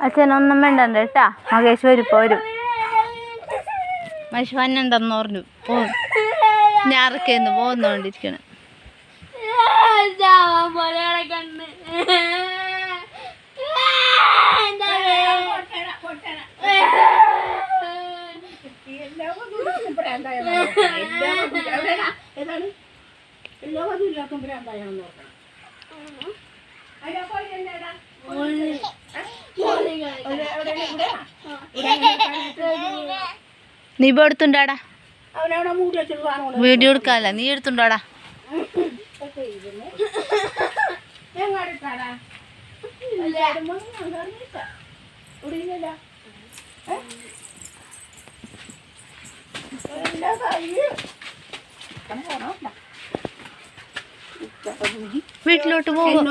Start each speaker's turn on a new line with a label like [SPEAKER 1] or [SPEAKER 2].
[SPEAKER 1] അച്ഛനൊന്നും വേണ്ടണ്ട കേട്ടാ. മകേഷ് വരും വരും. മകേഷ് വന്നെന്തെന്ന് പറഞ്ഞു പോകും. ഞാറക്കേന്ന് പോകുന്നോണ്ടിരിക്കണം. നീ ഇപ്പോൾ എടുത്തുണ്ടാടാ വീഡിയോ എടുക്കാല്ല. നീ എടുത്തുണ്ടാടാ. വീട്ടിലോട്ട് പോകും.